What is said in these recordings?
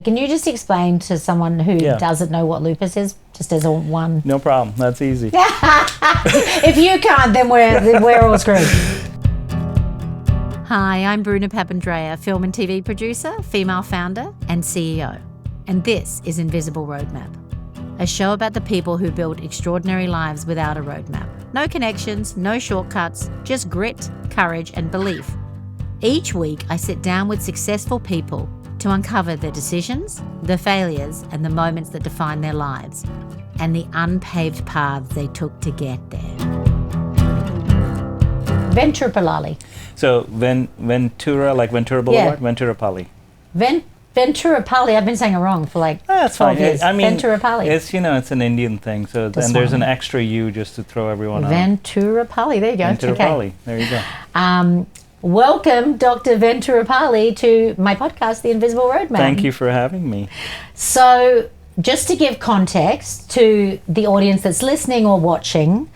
Can you just explain to someone who doesn't know what lupus is, just as a one? No problem. That's easy. If you can't, then we're all screwed. Hi, I'm Bruna Papandrea, film and TV producer, female founder, and CEO. And this is Invisible Roadmap, a show about the people who build extraordinary lives without a roadmap. No connections, no shortcuts, just grit, courage, and belief. Each week, I sit down with successful people to uncover the decisions, the failures, and the moments that define their lives, and the unpaved paths they took to get there. Venuturupalli. So Ventura, like Ventura Boulevard, Venuturupalli. Venuturupalli. I've been saying it wrong for like 12 years. I mean, Venuturupalli. It's an Indian thing. So then there's an extra U just to throw everyone on. Venuturupalli. There you go. Venuturupalli. Okay. There you go. Welcome, Dr. Venuturupalli, to my podcast, The Invisible Roadmap. Thank you for having me. So, just to give context to the audience that's listening or watching,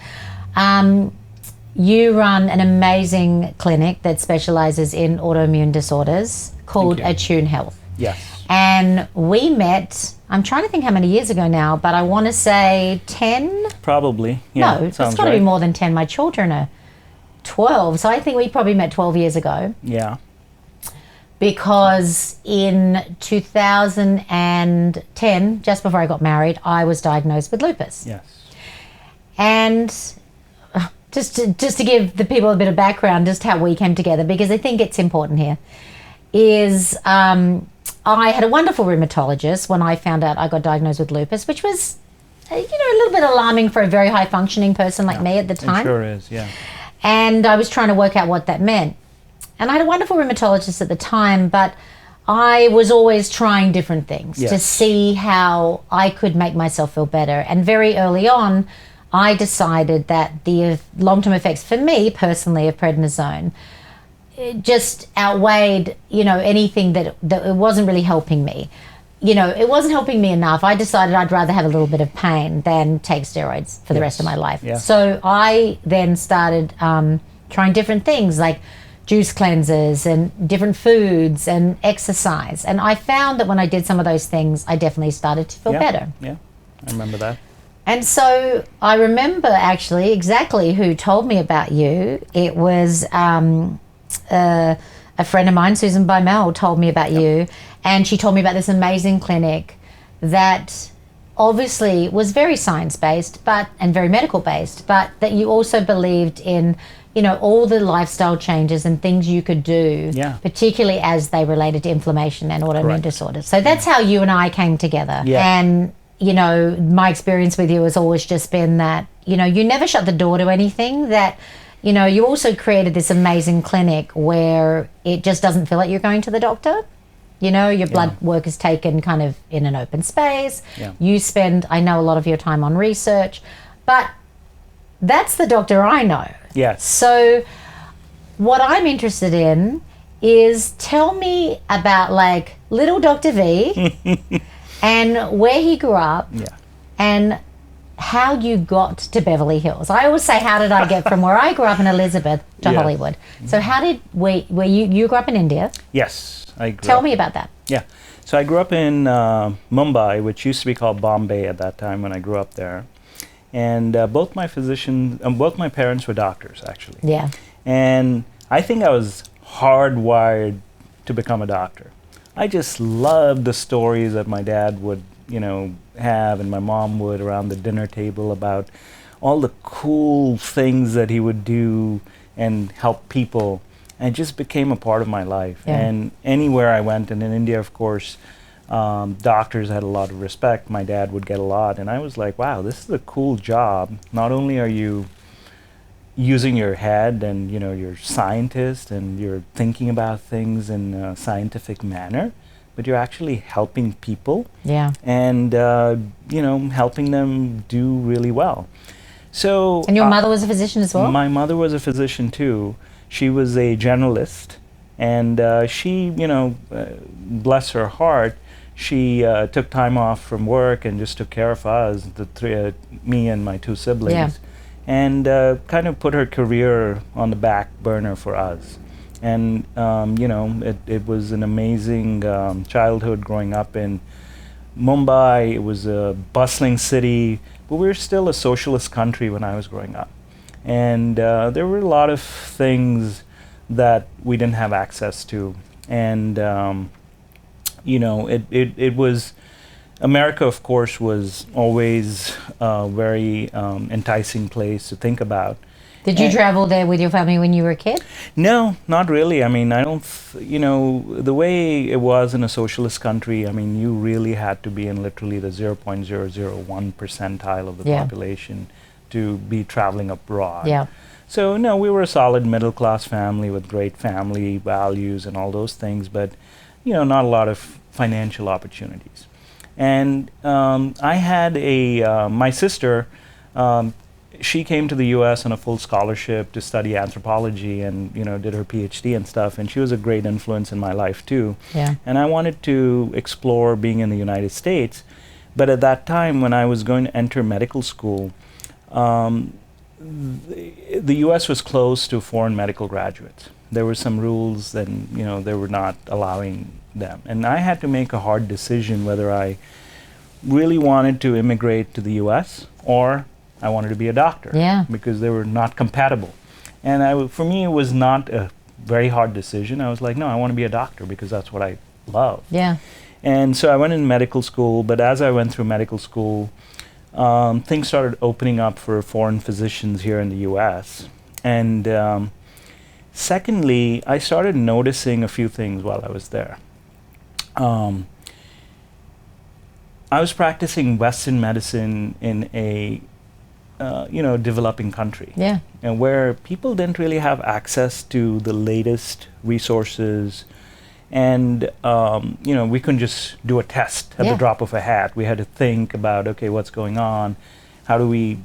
you run an amazing clinic that specializes in autoimmune disorders called Attune Health. Yes. And we met, I'm trying to think how many years ago now, but I want to say 10? Probably. Yeah, no, it's got to be more than 10. My children are 12, so I think we probably met 12 years ago. Yeah. Because in 2010, just before I got married, I was diagnosed with lupus. Yes. And just to give the people a bit of background, just how we came together, because I think it's important here, is I had a wonderful rheumatologist when I found out I got diagnosed with lupus, which was, a little bit alarming for a very high-functioning person like me at the time. It sure is, yeah. And I was trying to work out what that meant. And I had a wonderful rheumatologist at the time, but I was always trying different things to see how I could make myself feel better. And very early on, I decided that the long-term effects for me personally of prednisone just outweighed, anything that it wasn't really helping me. It wasn't helping me enough. I decided I'd rather have a little bit of pain than take steroids for the rest of my life. Yeah. So I then started trying different things like juice cleansers and different foods and exercise. And I found that when I did some of those things, I definitely started to feel better. Yeah, I remember that. And so I remember actually exactly who told me about you. It was a friend of mine, Susan Bimel, told me about you. And she told me about this amazing clinic that obviously was very science-based and very medical-based, but that you also believed in, all the lifestyle changes and things you could do, particularly as they related to inflammation and autoimmune disorders. So that's how you and I came together. Yeah. And, my experience with you has always just been that, you never shut the door to anything, that you also created this amazing clinic where it just doesn't feel like you're going to the doctor. Your blood work is taken kind of in an open space. Yeah. You spend, I know, a lot of your time on research, but that's the doctor I know. Yes. So what I'm interested in is tell me about like little Dr. V and where he grew up and how you got to Beverly Hills. I always say, how did I get from where I grew up in Elizabeth to Hollywood? So how did you grew up in India? Yes. Tell me about that. Yeah. So I grew up in Mumbai, which used to be called Bombay at that time when I grew up there. And both my parents were doctors, actually. Yeah. And I think I was hardwired to become a doctor. I just loved the stories that my dad would, have and my mom would around the dinner table about all the cool things that he would do and help people. And it just became a part of my life. Yeah. And anywhere I went, and in India, of course, doctors had a lot of respect. My dad would get a lot. And I was like, wow, this is a cool job. Not only are you using your head and, you're a scientist and you're thinking about things in a scientific manner, but you're actually helping people. Yeah. And, helping them do really well. So. And your mother was a physician as well? My mother was a physician too. She was a generalist, and she, bless her heart, she took time off from work and just took care of us, me and my two siblings, and kind of put her career on the back burner for us. And it was an amazing childhood growing up in Mumbai. It was a bustling city, but we were still a socialist country when I was growing up. And there were a lot of things that we didn't have access to. And, it was, America, of course, was always a very enticing place to think about. Did you travel there with your family when you were a kid? No, not really. I mean, I don't, the way it was in a socialist country, I mean, you really had to be in literally the 0.001 percentile of the population to be traveling abroad. Yeah. So, no, we were a solid middle class family with great family values and all those things, but, not a lot of financial opportunities. And I had my sister, she came to the U.S. on a full scholarship to study anthropology and, did her PhD and stuff. And she was a great influence in my life, too. Yeah. And I wanted to explore being in the United States. But at that time, when I was going to enter medical school, the U.S. was closed to foreign medical graduates. There were some rules and, they were not allowing them. And I had to make a hard decision whether I really wanted to immigrate to the U.S. or I wanted to be a doctor, because they were not compatible. And for me, it was not a very hard decision. I was like, no, I want to be a doctor because that's what I love. Yeah. And so I went in medical school, but as I went through medical school, things started opening up for foreign physicians here in the U.S. And secondly, I started noticing a few things while I was there. I was practicing Western medicine in a developing country. Yeah. And where people didn't really have access to the latest resources. And, we couldn't just do a test at the drop of a hat. We had to think about, okay, what's going on? How do we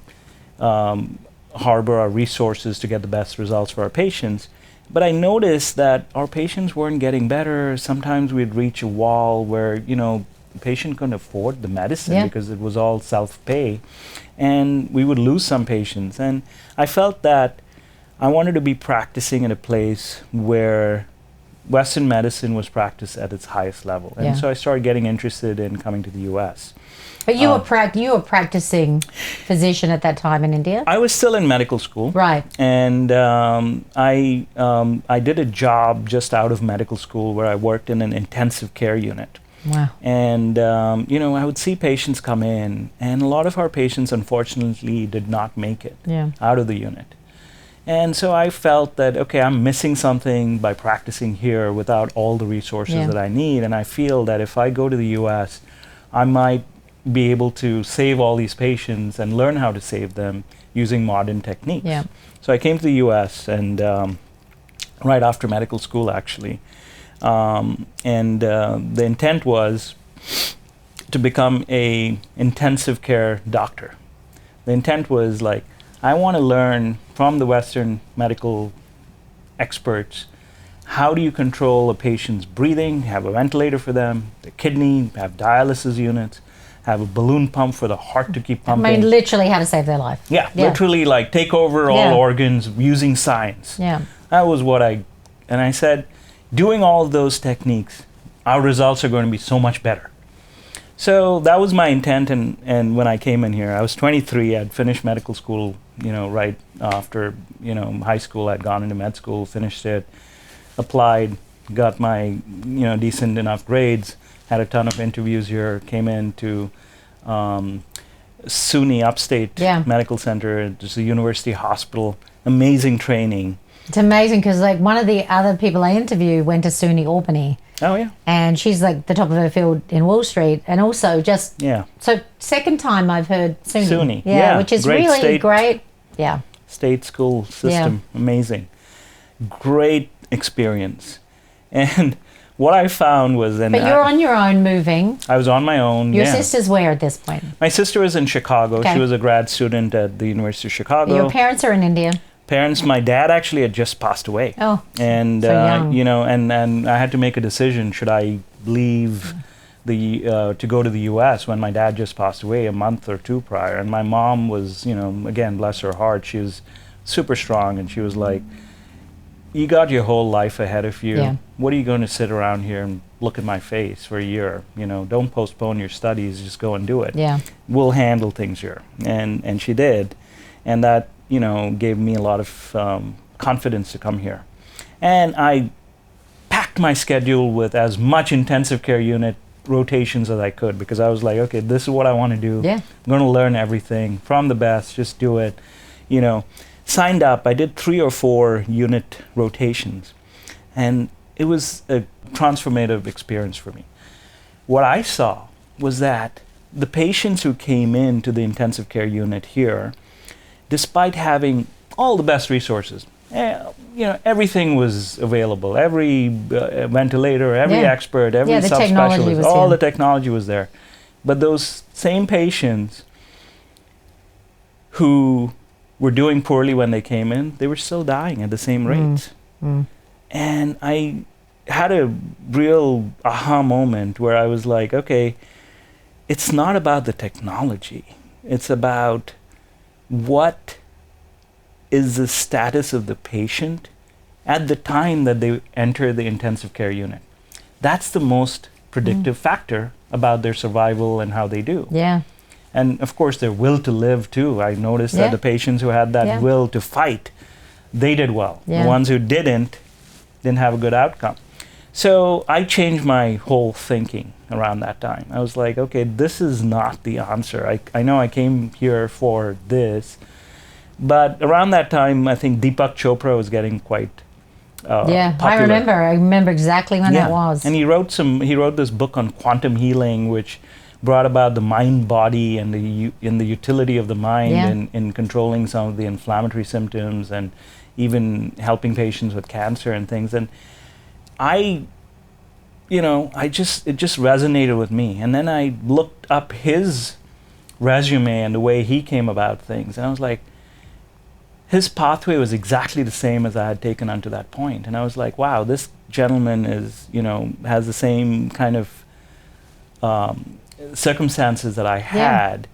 harbor our resources to get the best results for our patients? But I noticed that our patients weren't getting better. Sometimes we'd reach a wall where, the patient couldn't afford the medicine because it was all self-pay. And we would lose some patients. And I felt that I wanted to be practicing in a place where Western medicine was practiced at its highest level. And so I started getting interested in coming to the U.S. But you were practicing physician at that time in India? I was still in medical school. Right. And I did a job just out of medical school where I worked in an intensive care unit. Wow. And, I would see patients come in, and a lot of our patients, unfortunately, did not make it out of the unit. And so I felt that, okay, I'm missing something by practicing here without all the resources that I need. And I feel that if I go to the U.S., I might be able to save all these patients and learn how to save them using modern techniques. Yeah. So I came to the U.S. and right after medical school, actually. The intent was to become a intensive care doctor. The intent was like, I want to learn from the Western medical experts, how do you control a patient's breathing, have a ventilator for them, the kidney, have dialysis units, have a balloon pump for the heart to keep pumping. I mean, literally how to save their life. Yeah, literally like take over all organs using science. Yeah. That was and I said, doing all of those techniques, our results are going to be so much better. So that was my intent, and when I came in here, I was 23, I'd finished medical school, right after, high school. I'd gone into med school, finished it, applied, got my, decent enough grades, had a ton of interviews here, came into SUNY Upstate Medical Center, just a university hospital, amazing training. It's amazing because like one of the other people I interviewed went to SUNY Albany. Oh yeah. And she's like the top of her field in Wall Street, and also just so second time I've heard SUNY. SUNY, which is great really great. Yeah. State school system, amazing, great experience, and what I found was But you're on your own moving. I was on my own. Your sister's where at this point? My sister was in Chicago. Okay. She was a grad student at the University of Chicago. Your parents are in India. Parents, my dad actually had just passed away. Oh, and so young. And I had to make a decision. Should I leave to go to the U.S. when my dad just passed away a month or two prior? And my mom was, again, bless her heart, she was super strong, and she was like, you got your whole life ahead of you. Yeah. What are you going to sit around here and look at my face for a year? You know, don't postpone your studies, just go and do it. Yeah. We'll handle things here. And she did. And that, you know, gave me a lot of confidence to come here. And I packed my schedule with as much intensive care unit rotations as I could, because I was like, okay, this is what I want to do. Yeah. I'm going to learn everything from the best, just do it. You know, signed up, I did 3 or 4 unit rotations, and it was a transformative experience for me. What I saw was that the patients who came into the intensive care unit here, despite having all the best resources, you know, everything was available. Every ventilator, every expert, every subspecialist, all the technology was there. But those same patients who were doing poorly when they came in, they were still dying at the same rate. And I had a real aha moment where I was like, okay, it's not about the technology. It's about what is the status of the patient at the time that they enter the intensive care unit. That's the most predictive factor about their survival and how they do. Yeah. And of course, their will to live too. I noticed that the patients who had that will to fight, they did well. The ones who didn't have a good outcome. So I changed my whole thinking around that time. I was like, okay, this is not the answer. I know I came here for this, but around that time, I think Deepak Chopra was getting quite popular. I remember exactly when that was. And he wrote this book on quantum healing, which brought about the mind body and the utility of the mind in controlling some of the inflammatory symptoms and even helping patients with cancer and things. And it just resonated with me. And then I looked up his resume and the way he came about things, and I was like, his pathway was exactly the same as I had taken unto that point. And I was like, wow, this gentleman has the same kind of circumstances that I had,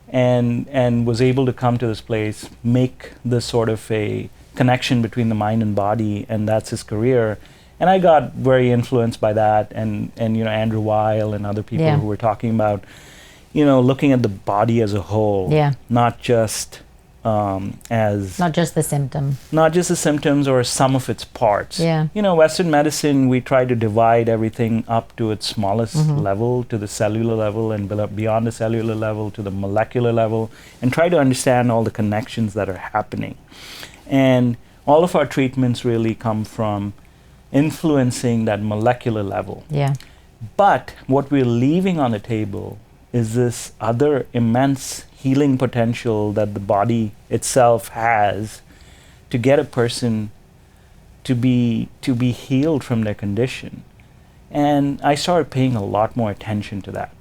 and was able to come to this place, make this sort of a connection between the mind and body, and that's his career. And I got very influenced by that, and Andrew Weil and other people who were talking about, looking at the body as a whole, not just not just the symptoms or some of its parts. Western medicine, we try to divide everything up to its smallest level, to the cellular level, and beyond the cellular level to the molecular level, and try to understand all the connections that are happening. And all of our treatments really come from influencing that molecular level. But what we're leaving on the table is this other immense healing potential that the body itself has to get a person to be healed from their condition. And I started paying a lot more attention to that.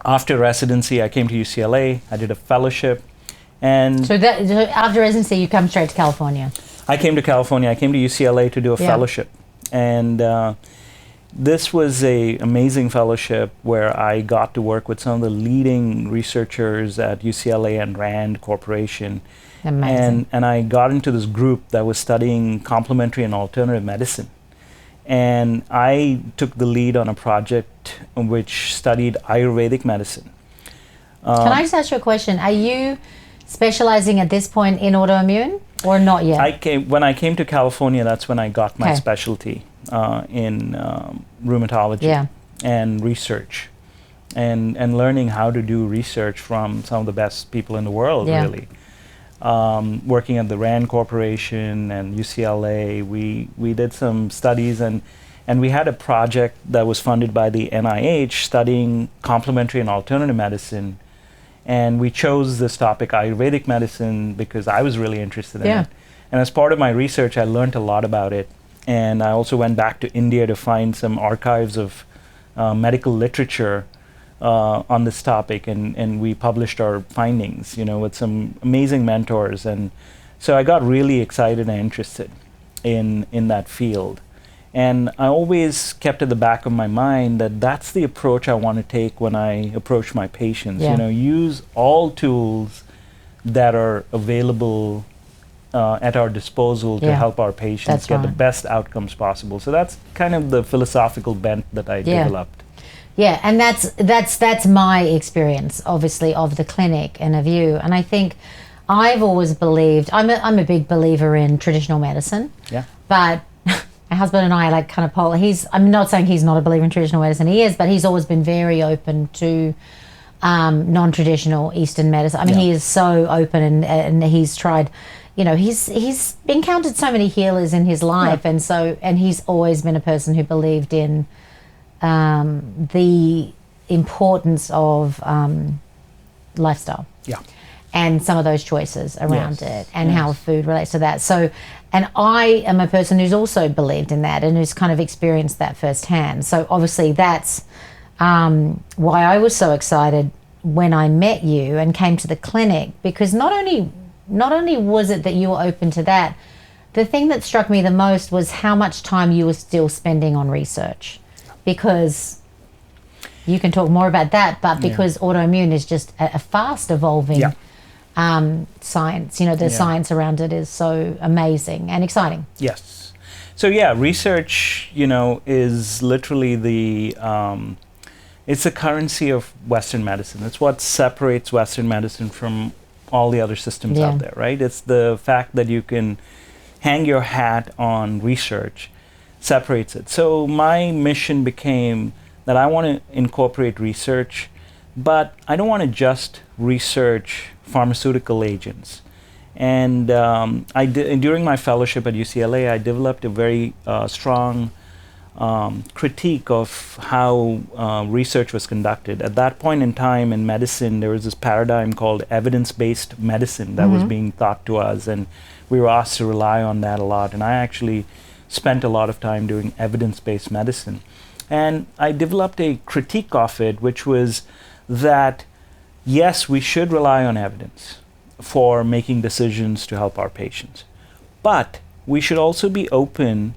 After residency, I came to UCLA. I did a fellowship. And so after residency, you come straight to California? I came to California. I came to UCLA to do a fellowship. And this was an amazing fellowship where I got to work with some of the leading researchers at UCLA and RAND Corporation. Amazing. And I got into this group that was studying complementary and alternative medicine. And I took the lead on a project which studied Ayurvedic medicine. Can I just ask you a question? Are you specializing at this point in autoimmune or not yet? When I came to California, that's when I got my specialty in rheumatology and research, and learning how to do research from some of the best people in the world, really. Working at the RAND Corporation and UCLA, we did some studies, and we had a project that was funded by the NIH studying complementary and alternative medicine. And we chose this topic, Ayurvedic medicine, because I was really interested in it. And as part of my research, I learned a lot about it. And I also went back to India to find some archives of medical literature on this topic. And we published our findings, with some amazing mentors. And so I got really excited and interested in that field. And I always kept at the back of my mind that that's the approach I want to take when I approach my patients. Use all tools that are available at our disposal to help our patients get the best outcomes possible. So that's kind of the philosophical bent that I developed. Yeah, and that's my experience, obviously, of the clinic and of you. And I think I've always believed, I'm a big believer in traditional medicine. Yeah. But my husband and I like kind of polar. I'm not saying he's not a believer in traditional medicine. He is, but he's always been very open to non-traditional Eastern medicine. I mean, he is so open, and he's tried. You know, he's encountered so many healers in his life, and he's always been a person who believed in the importance of lifestyle. Yeah. And some of those choices around it, and how food relates to that. So, and I am a person who's also believed in that and who's kind of experienced that firsthand. So obviously that's why I was so excited when I met you and came to the clinic, because not only was it that you were open to that, the thing that struck me the most was how much time you were still spending on research, because you can talk more about that, but because autoimmune is just a fast evolving science, you know, the science around it is so amazing and exciting. Yes. So research, you know, is literally it's the currency of Western medicine. It's what separates Western medicine from all the other systems out there, right? It's the fact that you can hang your hat on research separates it. So my mission became that I want to incorporate research, but I don't want to just research pharmaceutical agents. And during my fellowship at UCLA, I developed a very strong critique of how research was conducted. At that point in time in medicine, there was this paradigm called evidence-based medicine that was being taught to us, and we were asked to rely on that a lot. And I actually spent a lot of time doing evidence-based medicine. And I developed a critique of it, which was that, yes, we should rely on evidence for making decisions to help our patients. But we should also be open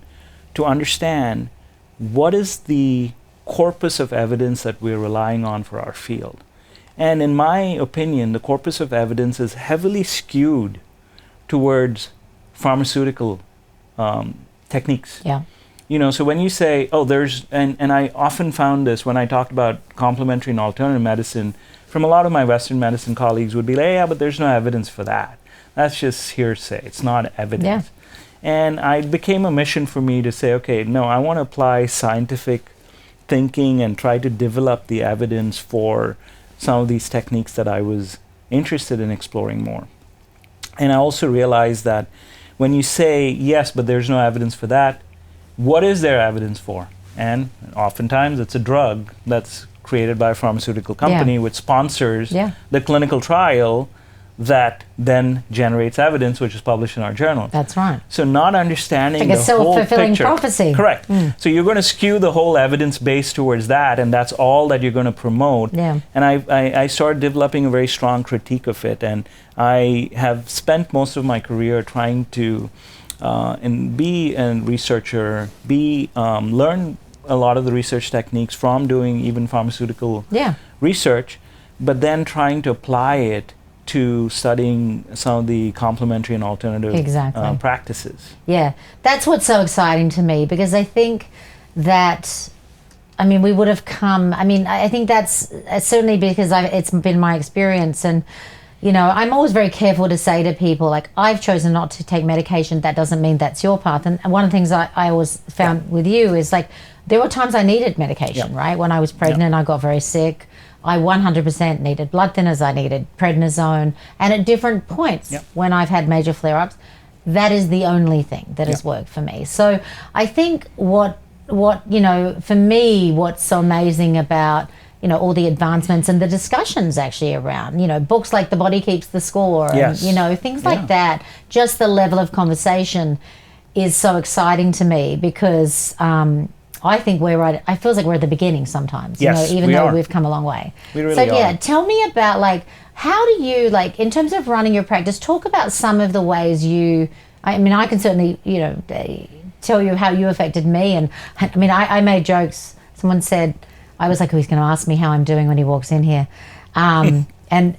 to understand what is the corpus of evidence that we're relying on for our field. And in my opinion, the corpus of evidence is heavily skewed towards pharmaceutical techniques. Yeah. You know, so when you say, and I often found this when I talked about complementary and alternative medicine, from a lot of my Western medicine colleagues would be like, yeah, but there's no evidence for that. That's just hearsay. It's not evidence. Yeah. And it became a mission for me to say, okay, no, I want to apply scientific thinking and try to develop the evidence for some of these techniques that I was interested in exploring more. And I also realized that when you say, yes, but there's no evidence for that, what is there evidence for? And oftentimes it's a drug that's created by a pharmaceutical company which sponsors the clinical trial that then generates evidence, which is published in our journal. That's right. So not understanding like the a self-fulfilling whole picture. Prophecy. Correct. So you're going to skew the whole evidence base towards that, and that's all that you're going to promote. Yeah. And I started developing a very strong critique of it, and I have spent most of my career trying to be a researcher, learn a lot of the research techniques from doing even pharmaceutical research, but then trying to apply it to studying some of the complementary and alternative practices. Yeah, that's what's so exciting to me, because I think that, I mean, we would have come, I mean, I think that's certainly because it's been my experience, and you know, I'm always very careful to say to people, like, I've chosen not to take medication. That doesn't mean that's your path. And one of the things I always found with you is, like, there were times I needed medication, right? When I was pregnant, I got very sick. I 100% needed blood thinners. I needed prednisone. And at different points when I've had major flare-ups, that is the only thing that has worked for me. So I think what you know, for me, what's so amazing about, you know, all the advancements and the discussions actually around, you know, books like The Body Keeps the Score, and, you know, things like that, just the level of conversation is so exciting to me, because I think we're right, it feels like we're at the beginning sometimes, you know, even though we've come a long way. We really are. Tell me about, like, how do you, like, in terms of running your practice, talk about some of the ways I mean, I can certainly, you know, tell you how you affected me. And I mean, I made jokes. Someone said, I was like, oh, he's going to ask me how I'm doing when he walks in here. And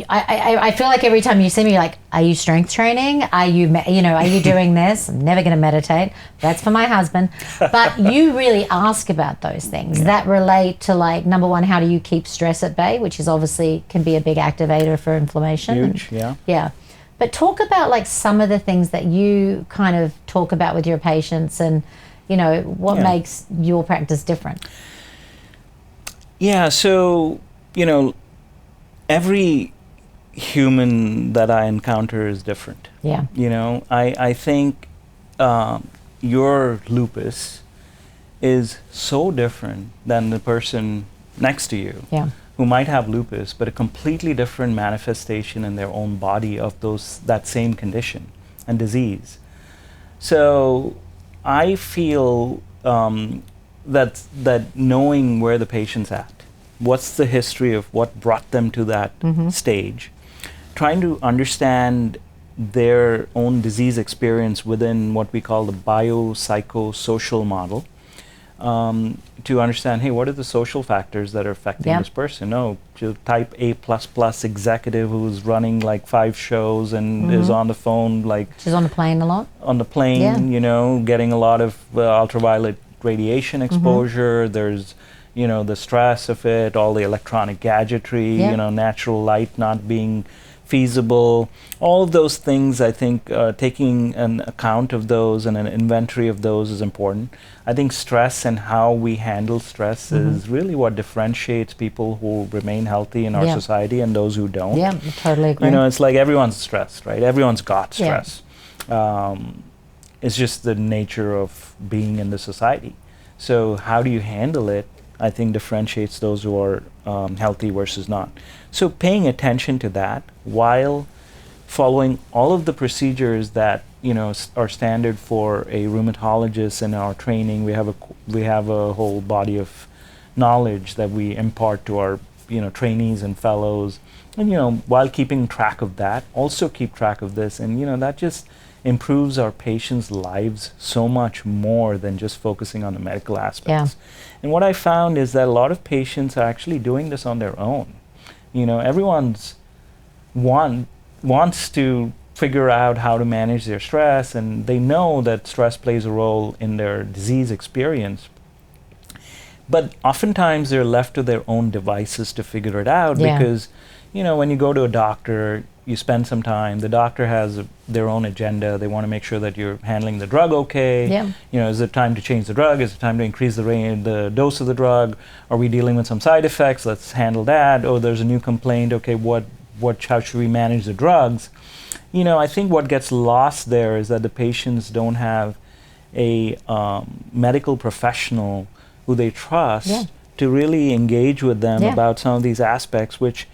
I feel like every time you see me, you're like, are you strength training? Are you, are you doing this? I'm never going to meditate. That's for my husband. But you really ask about those things that relate to, like, number one, how do you keep stress at bay, which is obviously can be a big activator for inflammation. Huge, Yeah. But talk about, like, some of the things that you kind of talk about with your patients and, what makes your practice different. Yeah, so, every human that I encounter is different. Yeah. I think your lupus is so different than the person next to you who might have lupus, but a completely different manifestation in their own body of that same condition and disease. So I feel that knowing where the patient's at, what's the history of what brought them to that stage, trying to understand their own disease experience within what we call the biopsychosocial model, to understand, hey, what are the social factors that are affecting this person? Type A++ executive who's running like 5 shows and is on the phone, like she's on the plane a lot. On the plane, getting a lot of ultraviolet radiation exposure. There's the stress of it, all the electronic gadgetry, natural light not being feasible, all of those things. I think taking an account of those and an inventory of those is important. I think stress and how we handle stress is really what differentiates people who remain healthy in our society and those who don't. Yeah, I totally agree. It's like everyone's stressed, right? Everyone's got stress. It's just the nature of being in the society. So how do you handle it, I think, differentiates those who are healthy versus not. So paying attention to that while following all of the procedures that are standard for a rheumatologist in our training. We have a whole body of knowledge that we impart to our trainees and fellows, and while keeping track of that, also keep track of this, and that just improves our patients' lives so much more than just focusing on the medical aspects. And what I found is that a lot of patients are actually doing this on their own. Everyone's wants to figure out how to manage their stress, and they know that stress plays a role in their disease experience. But oftentimes they're left to their own devices to figure it out because, when you go to a doctor, you spend some time, the doctor has their own agenda. They want to make sure that you're handling the drug okay. Is it time to change the drug? Is it time to increase the dose of the drug? Are we dealing with some side effects? Let's handle that. Oh, there's a new complaint. Okay, how should we manage the drugs? I think what gets lost there is that the patients don't have a medical professional who they trust to really engage with them about some of these aspects, which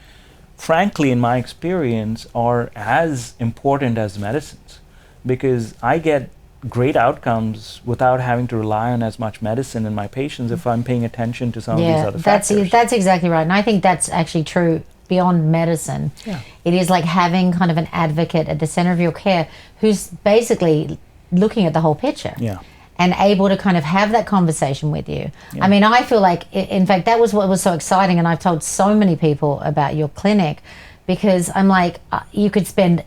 frankly, in my experience, are as important as medicines, because I get great outcomes without having to rely on as much medicine in my patients if I'm paying attention to some of these other factors. That's exactly right. And I think that's actually true beyond medicine. It is like having kind of an advocate at the center of your care who's basically looking at the whole picture. And able to kind of have that conversation with you. I mean, I feel like, in fact, that was what was so exciting, and I've told so many people about your clinic, because I'm like, you could spend,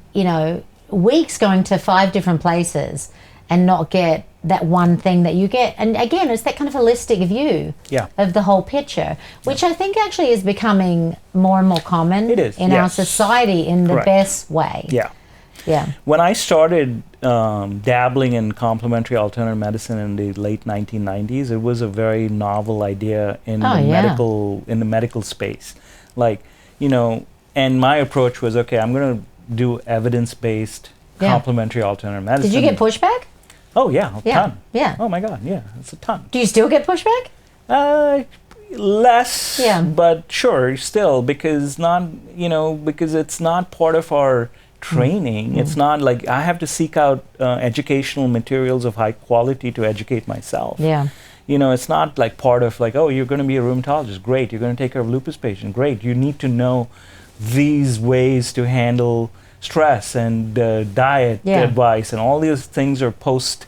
weeks going to 5 different places and not get that one thing that you get. And again, it's that kind of holistic view of the whole picture, which I think actually is becoming more and more common in our society in the best way. When I started dabbling in complementary alternative medicine in the late 1990s, it was a very novel idea in the medical space. And my approach was, okay, I'm going to do evidence-based complementary alternative medicine. Did you get pushback? Oh yeah, a ton. Oh my God, it's a ton. Do you still get pushback? Less, but sure, still, because it's not part of our training. It's not like I have to seek out educational materials of high quality to educate myself. It's not like part of like, oh, you're going to be a rheumatologist, great. You're going to take care of lupus patients, great. You need to know these ways to handle stress and diet advice, and all these things are post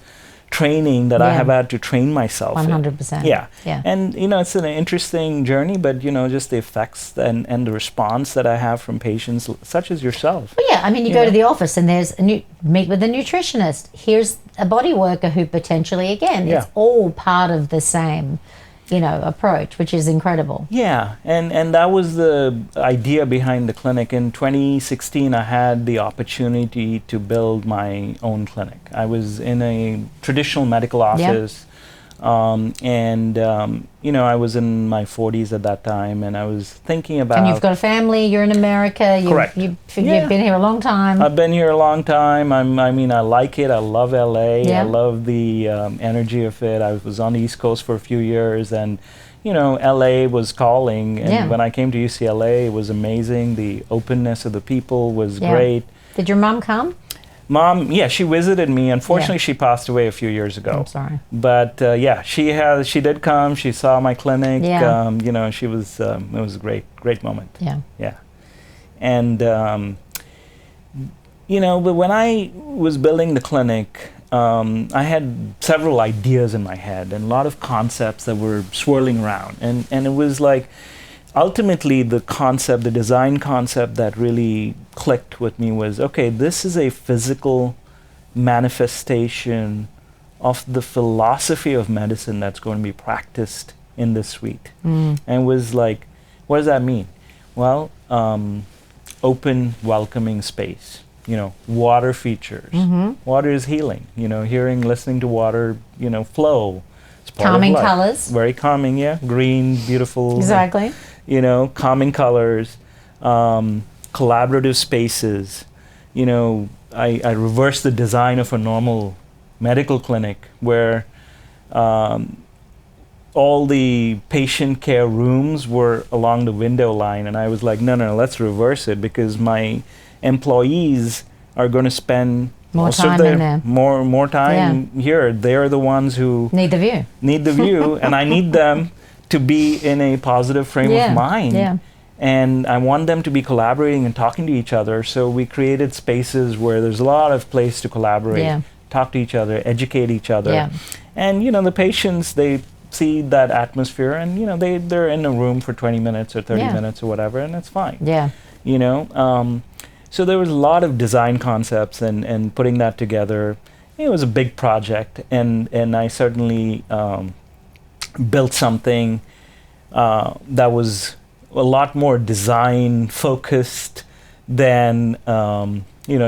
training that I have had to train myself 100%. Yeah. Yeah. And, it's an interesting journey, but, just the effects and the response that I have from patients such as yourself. Well, yeah, I mean, you go to the office and there's meet with a nutritionist. Here's a body worker who potentially, again, it's all part of the same, approach, which is incredible. Yeah, and that was the idea behind the clinic. In 2016, I had the opportunity to build my own clinic. I was in a traditional medical office, I was in my 40s at that time, and I was thinking about... And you've got a family, you're in America. Correct. You've been here a long time. I've been here a long time. I like it. I love LA. Yeah. I love the energy of it. I was on the East Coast for a few years, and LA was calling. And when I came to UCLA, it was amazing. The openness of the people was great. Did your mom come? Mom, she visited me. Unfortunately, she passed away a few years ago. I'm sorry. But she did come. She saw my clinic. She was. It was a great moment. Yeah. Yeah. And but when I was building the clinic, I had several ideas in my head and a lot of concepts that were swirling around, and it was like, ultimately, the design concept that really clicked with me was, okay, this is a physical manifestation of the philosophy of medicine that's going to be practiced in this suite. And it was like, what does that mean? Well, open, welcoming space. Water features. Water is healing. Hearing, listening to water, flow. It's part calming of life. colors. Very calming, green, beautiful. Exactly. Calming colors, collaborative spaces. I reversed the design of a normal medical clinic where all the patient care rooms were along the window line, and I was like, no, let's reverse it, because my employees are going to spend more time in there. More time here. They're the ones who need the view, and I need them to be in a positive frame of mind. Yeah. And I want them to be collaborating and talking to each other. So we created spaces where there's a lot of place to collaborate, talk to each other, educate each other. Yeah. And the patients, they see that atmosphere, and they're in a room for 20 minutes or 30 minutes or whatever, and it's fine. Yeah. So there was a lot of design concepts and putting that together. It was a big project, and I certainly built something that was a lot more design focused than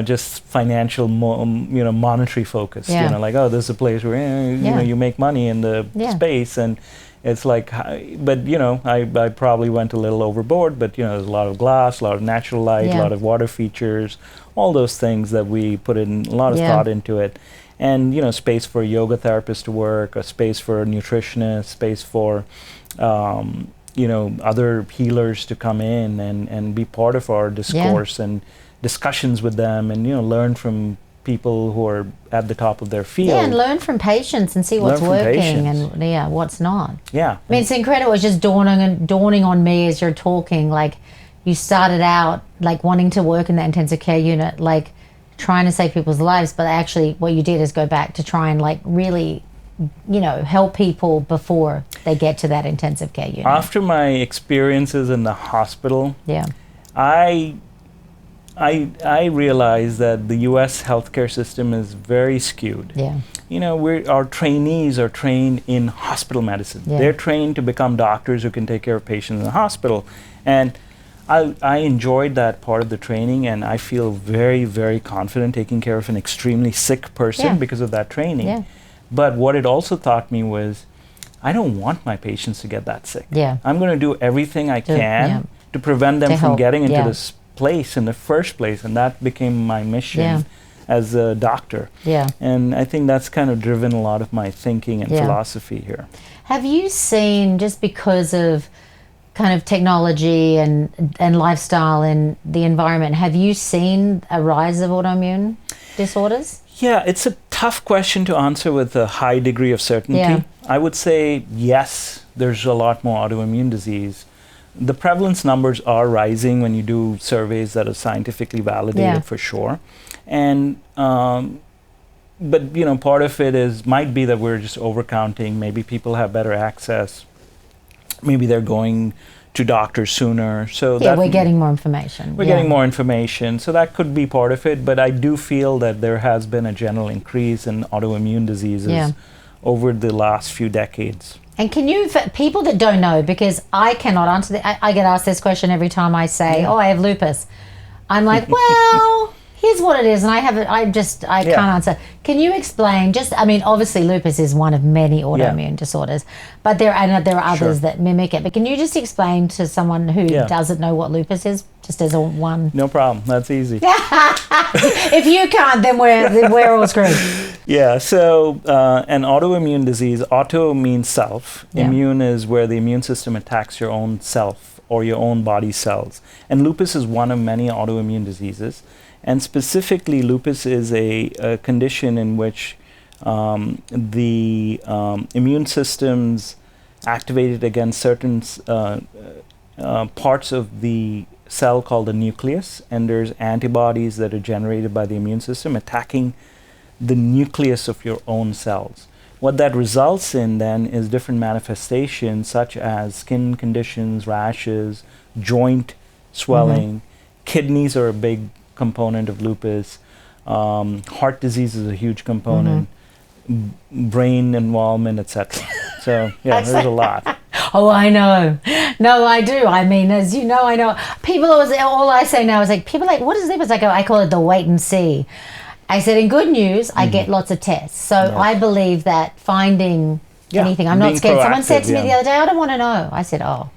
just financial monetary focused. Like, oh, this is a place where you make money in the space, and it's like, but I probably went a little overboard, but there's a lot of glass, a lot of natural light, a lot of water features, all those things that we put in a lot of thought into it. And space for a yoga therapist to work, a space for a nutritionist, space for other healers to come in and be part of our discourse and discussions with them, and learn from people who are at the top of their field. Yeah, and learn from patients and see what's working and what's not. Yeah. I mean, it's incredible. It's just dawning on me as you're talking. Like, you started out like wanting to work in the intensive care unit, like trying to save people's lives, but actually what you did is go back to try and like really help people before they get to that intensive care unit. After my experiences in the hospital, I realized that the U.S. healthcare system is very skewed. Our trainees are trained in hospital medicine. They're trained to become doctors who can take care of patients in the hospital. And I enjoyed that part of the training, and I feel very, very confident taking care of an extremely sick person because of that training. But what it also taught me was, I don't want my patients to get that sick. I'm going to do everything I can to prevent them from getting into this place in the first place, and that became my mission as a doctor. And I think that's kind of driven a lot of my thinking and philosophy here. Have you seen, just because of kind of technology and lifestyle and the environment, have you seen a rise of autoimmune disorders? Yeah, it's a tough question to answer with a high degree of certainty. I would say yes, there's a lot more autoimmune disease. The prevalence numbers are rising when you do surveys that are scientifically validated, for sure. And but part of it might be that we're just overcounting. Maybe people have better access. Maybe they're going to doctors sooner. So we're getting more information. We're getting more information. So that could be part of it. But I do feel that there has been a general increase in autoimmune diseases over the last few decades. And can you, for people that don't know, because I cannot answer I get asked this question every time I say, I have lupus. I'm like, well, here's what it is, and I can't answer. Can you explain? Obviously, lupus is one of many autoimmune disorders, but there are others that mimic it. But can you just explain to someone who doesn't know what lupus is, just as a one? No problem. That's easy. If you can't, then we're all screwed. Yeah. So an autoimmune disease. Auto means self. Immune is where the immune system attacks your own self or your own body cells, and lupus is one of many autoimmune diseases. And specifically, lupus is a condition in which the immune system's activated against certain parts of the cell called the nucleus, and there's antibodies that are generated by the immune system attacking the nucleus of your own cells. What that results in then is different manifestations such as skin conditions, rashes, joint swelling. Kidneys are a big component of lupus. Heart disease is a huge component. Brain involvement, etc. So there's a lot. Oh, I know. No, I do. I mean, as you know, I know. People all I say now is like, people are like, what is lupus? I call it the wait and see. I said, in good news, I get lots of tests. So I believe that finding anything, I'm not scared. Someone said to me the other day, I don't want to know. I said, no.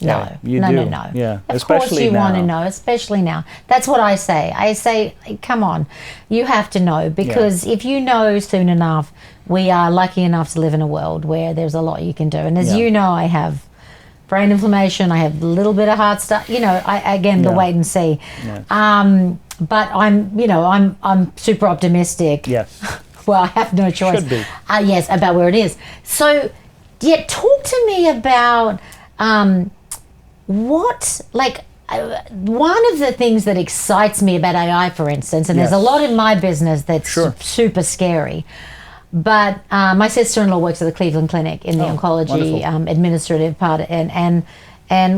No. Yeah, of course you want to know, especially now. That's what I say. I say, come on, you have to know, because if you know soon enough, we are lucky enough to live in a world where there's a lot you can do. And as you know, I have brain inflammation, I have a little bit of heart stuff, the wait and see. Yes. But I'm super optimistic. Yes. Well, I have no choice. Should be. Yes, about where it is. So, talk to me about one of the things that excites me about AI, for instance, and there's a lot in my business that's super scary, but my sister-in-law works at the Cleveland Clinic in the oncology administrative part, and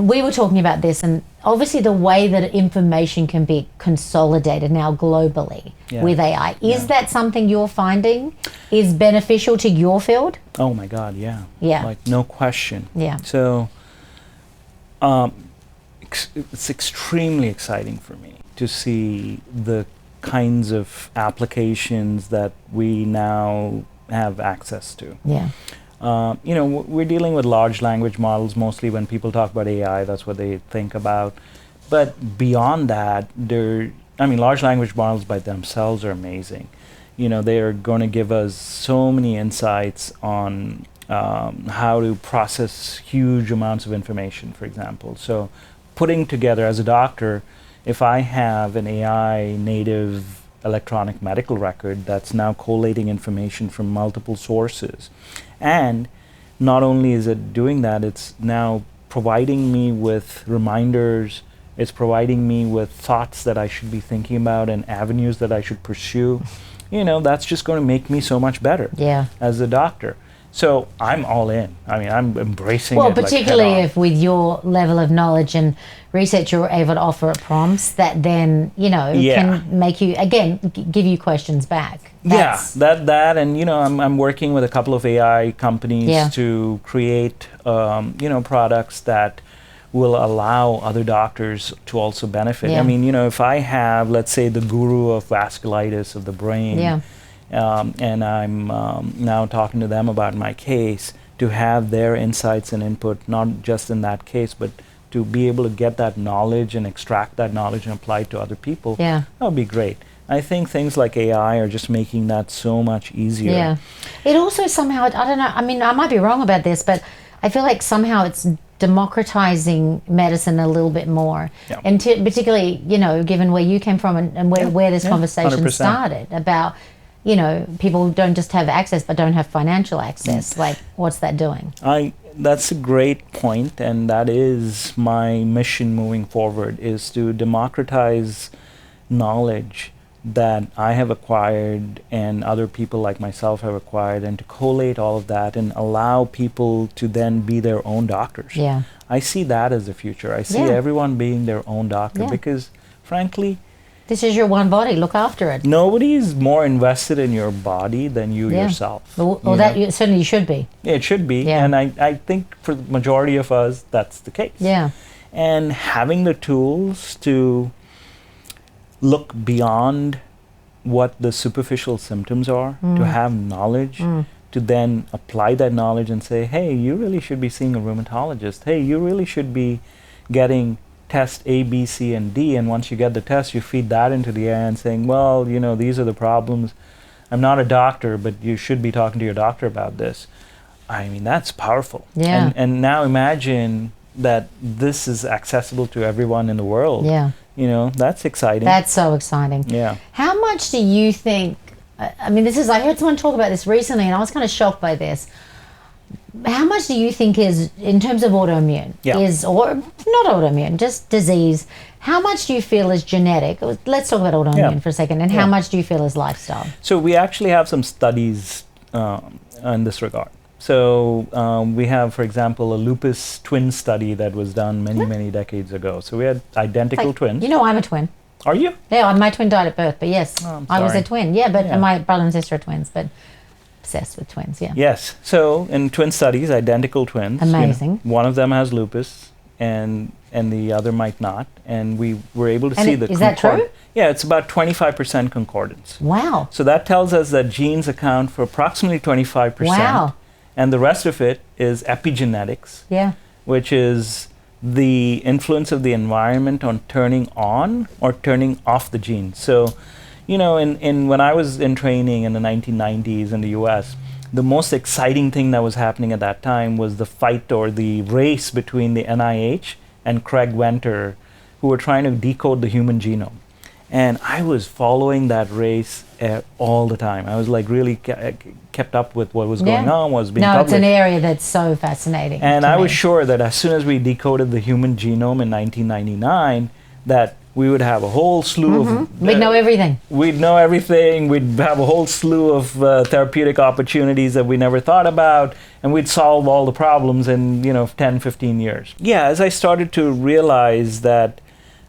we were talking about this, and obviously the way that information can be consolidated now globally with AI. Is that something you're finding is beneficial to your field? Oh my God, yeah. Like no question. Yeah. So it's extremely exciting for me to see the kinds of applications that we now have access to. Yeah. We're dealing with large language models mostly. When people talk about AI, that's what they think about. But beyond that, large language models by themselves are amazing. They are going to give us so many insights on how to process huge amounts of information, for example. So putting together, as a doctor, if I have an AI native electronic medical record that's now collating information from multiple sources, and not only is it doing that, it's now providing me with reminders, it's providing me with thoughts that I should be thinking about and avenues that I should pursue. That's just going to make me so much better as a doctor. So I'm all in. I mean, I'm embracing it. Well, particularly if with your level of knowledge and research, you're able to offer prompts that then, can make you, again, give you questions back. That and, I'm working with a couple of AI companies to create, products that will allow other doctors to also benefit. I mean, if I have, let's say, the guru of vasculitis of the brain, and I'm now talking to them about my case, to have their insights and input, not just in that case, but to be able to get that knowledge and extract that knowledge and apply it to other people, that would be great. I think things like AI are just making that so much easier. Yeah. It also somehow, I don't know, I mean, I might be wrong about this, but I feel like somehow it's democratizing medicine a little bit more. And particularly, given where you came from and where this conversation 100%. started about, people don't just have access but don't have financial access. Like, what's that doing? That's a great point, and that is my mission moving forward, is to democratize knowledge that I have acquired and other people like myself have acquired, and to collate all of that and allow people to then be their own doctors. Yeah. I see that as the future. I see everyone being their own doctor because, frankly, this is your one body. Look after it. Nobody is more invested in your body than you yourself. Well, certainly you should be. Yeah, it should be. Yeah. And I think for the majority of us, that's the case. Yeah. And having the tools to look beyond what the superficial symptoms are, to have knowledge, to then apply that knowledge and say, hey, you really should be seeing a rheumatologist. Hey, you really should be getting test A, B, C, and D. And once you get the test, you feed that into the air and saying, well, these are the problems. I'm not a doctor, but you should be talking to your doctor about this. I mean, that's powerful. Yeah. And now imagine that this is accessible to everyone in the world. Yeah. That's exciting. That's so exciting. Yeah. How much do you think, I heard someone talk about this recently and I was kind of shocked by this. How much do you think is, in terms of autoimmune, or not autoimmune, just disease, how much do you feel is genetic? Let's talk about autoimmune for a second. And how much do you feel is lifestyle? So we actually have some studies in this regard. So we have, for example, a lupus twin study that was done many decades ago. So we had identical twins. I'm a twin. Are you? Yeah, my twin died at birth, but yes, I was a twin. Yeah, but my brother and sister are twins, but obsessed with twins, yeah. Yes. So in twin studies, identical twins. Amazing. One of them has lupus and the other might not. And we were able to see the is that true? Yeah, it's about 25% concordance. Wow. So that tells us that genes account for approximately 25%. Wow. And the rest of it is epigenetics, which is the influence of the environment on turning on or turning off the gene. So, when I was in training in the 1990s in the US, the most exciting thing that was happening at that time was the fight or the race between the NIH and Craig Venter, who were trying to decode the human genome. And I was following that race all the time. I was really kept up with what was going on, what was being published. It's an area that's so fascinating. And I was sure that as soon as we decoded the human genome in 1999, that we would have a whole slew of... We'd know everything. We'd know everything. We'd have a whole slew of therapeutic opportunities that we never thought about, and we'd solve all the problems in 10, 15 years. Yeah, as I started to realize that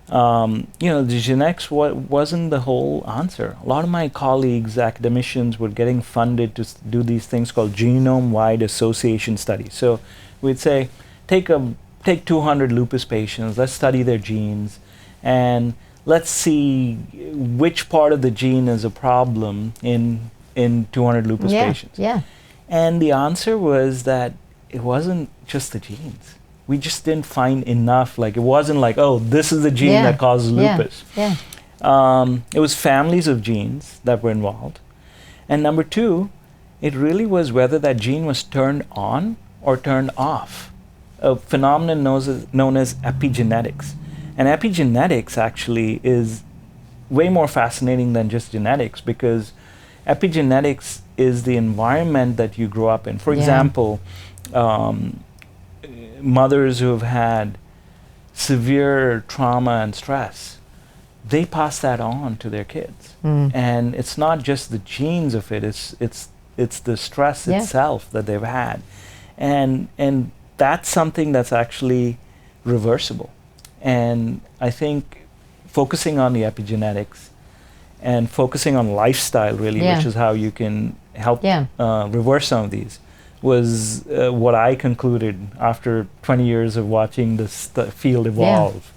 the genetics wasn't the whole answer. A lot of my colleagues, academicians, were getting funded to do these things called genome-wide association studies. So we'd say, take 200 lupus patients, let's study their genes, and let's see which part of the gene is a problem in 200 lupus patients. Yeah. And the answer was that it wasn't just the genes. We just didn't find enough. It wasn't this is the gene that causes lupus. Yeah. It was families of genes that were involved. And number two, it really was whether that gene was turned on or turned off. A phenomenon known as epigenetics. And epigenetics actually is way more fascinating than just genetics, because epigenetics is the environment that you grow up in. For example, mothers who have had severe trauma and stress, they pass that on to their kids. And it's not just the genes of it, it's the stress itself that they've had. And that's something that's actually reversible. And I think focusing on the epigenetics and focusing on lifestyle really, which is how you can help reverse some of these, was what I concluded after 20 years of watching this field evolve.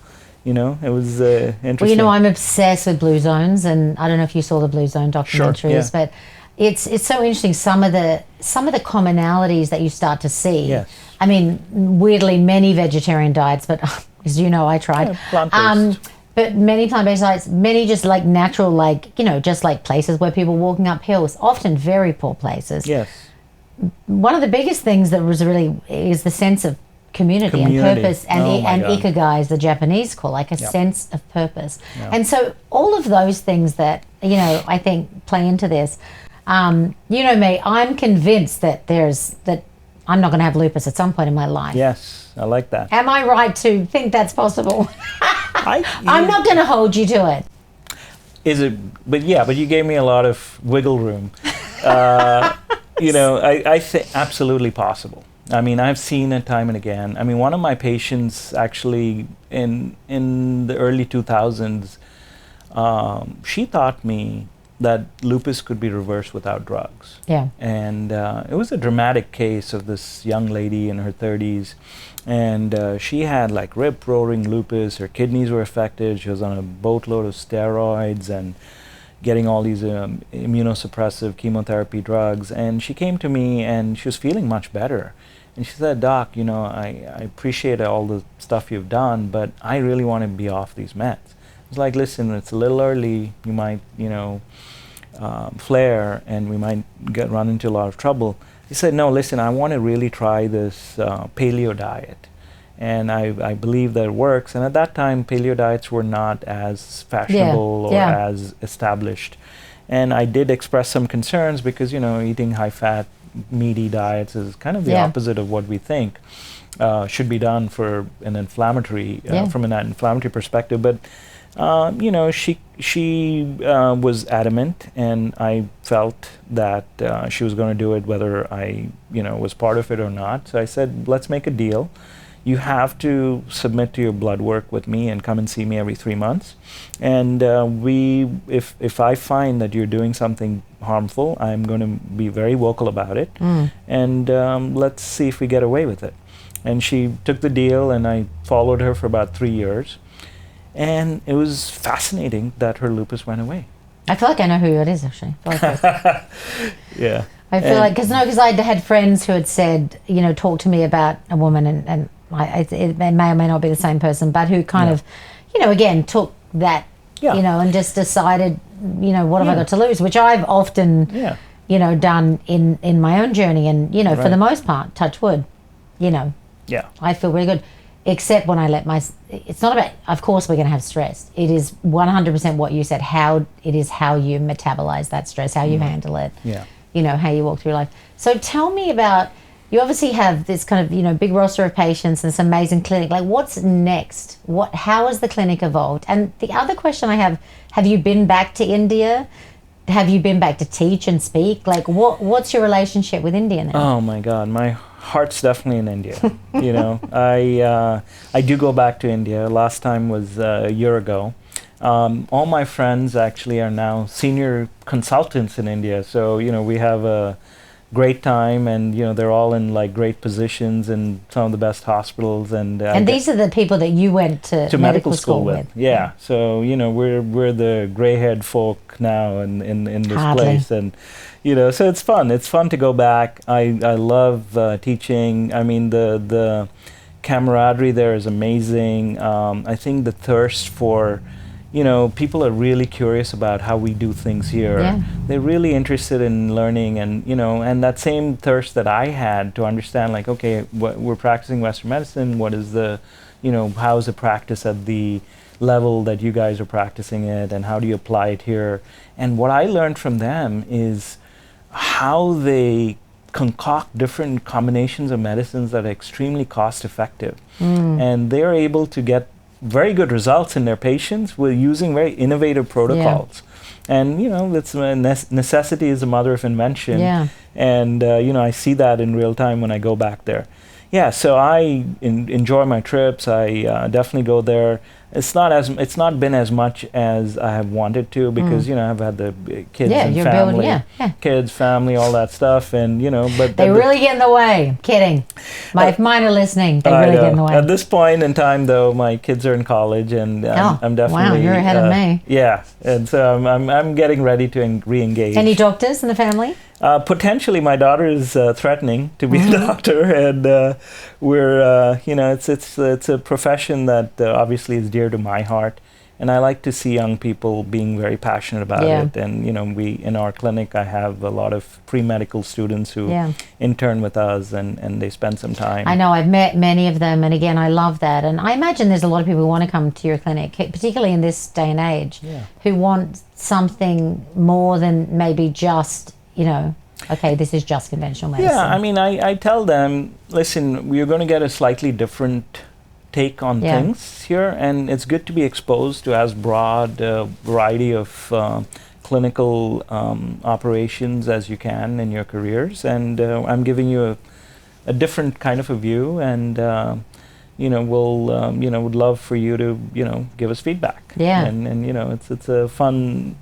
It was interesting. Well, I'm obsessed with blue zones, and I don't know if you saw the Blue Zone documentaries, but it's so interesting. Some of the commonalities that you start to see. Yes. I mean, weirdly, many vegetarian diets, but as you know, I tried. Plant-based. But many plant-based diets, many just natural, just places where people walking up hills, often very poor places. Yes. One of the biggest things that was really is the sense of community and purpose, and ikigai, as the Japanese call, a sense of purpose. Yeah. And so all of those things that, I think play into this. Me, I'm convinced that I'm not going to have lupus at some point in my life. Yes, I like that. Am I right to think that's possible? I'm not going to hold you to it. Is it? But yeah, but you gave me a lot of wiggle room. I think absolutely possible. I mean, I've seen it time and again. I mean, one of my patients actually in the early 2000s, she taught me that lupus could be reversed without drugs. Yeah. And it was a dramatic case of this young lady in her 30s. And she had like rip-roaring lupus. Her kidneys were affected. She was on a boatload of steroids and getting all these immunosuppressive chemotherapy drugs. And she came to me and she was feeling much better. And she said, Doc, I appreciate all the stuff you've done, but I really want to be off these meds. It's like, listen, it's a little early. You might, flare, and we might run into a lot of trouble. He said, no, listen, I want to really try this paleo diet. And I believe that it works. And at that time, paleo diets were not as fashionable or as established. And I did express some concerns because, eating high-fat, meaty diets is kind of the opposite of what we think should be done for an inflammatory, from an inflammatory perspective. But she was adamant, and I felt that she was going to do it whether I, was part of it or not. So I said, let's make a deal. You have to submit to your blood work with me and come and see me every 3 months. And if I find that you're doing something harmful, I'm going to be very vocal about it. And let's see if we get away with it. And she took the deal, and I followed her for about 3 years. And it was fascinating that her lupus went away. I feel like I know who it is, actually. Yeah. I feel like, because I had friends who had said, talk to me about a woman, and it may or may not be the same person, but who kind of, again, took that, and just decided, what have I got to lose, which I've often, done in my own journey. And, for the most part, touch wood, I feel really good. Except when I let it's not about, of course we're going to have stress. It is 100% what you said, how you metabolize that stress, how you handle it, how you walk through life. So tell me about, you obviously have this kind of, big roster of patients and this amazing clinic. Like, what's next? How has the clinic evolved? And the other question I have you been back to India? Have you been back to teach and speak? Like, what's your relationship with India now? Oh my God, my heart's definitely in India. I do go back to India. Last time was a year ago. All my friends actually are now senior consultants in India. So, we have a great time, and, they're all in like great positions in some of the best hospitals. And these are the people that you went to medical school with. Yeah. So, we're the gray-haired folk now in this Hardly. place. And, so it's fun. It's fun to go back. I love teaching. I mean, the camaraderie there is amazing. I think the thirst for, people are really curious about how we do things here. Yeah. They're really interested in learning, and, and that same thirst that I had to understand, like, okay, we're practicing Western medicine. What is the, how is the practice at the level that you guys are practicing it, and how do you apply it here? And what I learned from them is how they concoct different combinations of medicines that are extremely cost effective. And they're able to get very good results in their patients with using very innovative protocols. And, that's necessity is the mother of invention. And, I see that in real time when I go back there. Yeah, so I enjoy my trips. I definitely go there. It's not been as much as I have wanted to, because I've had the kids and family, kids, family, all that stuff, and but they really get in the way. Kidding, if mine are listening, they really get in the way. At this point in time, though, my kids are in college, and I'm definitely you're ahead of me. Yeah, and so I'm getting ready to re-engage. Any doctors in the family? Potentially, my daughter is threatening to be a doctor, and we're it's a profession that obviously is dear to my heart, and I like to see young people being very passionate about it. And we in our clinic, I have a lot of pre-medical students who intern with us, and they spend some time. I know, I've met many of them, and again, I love that. And I imagine there's a lot of people who want to come to your clinic, particularly in this day and age, who want something more than maybe just, okay, this is just conventional medicine. Yeah, I mean, I tell them, listen, you're going to get a slightly different take on things here, and it's good to be exposed to as broad a variety of clinical operations as you can in your careers, and I'm giving you a different kind of a view, and we'll would love for you to give us feedback. And it's a fun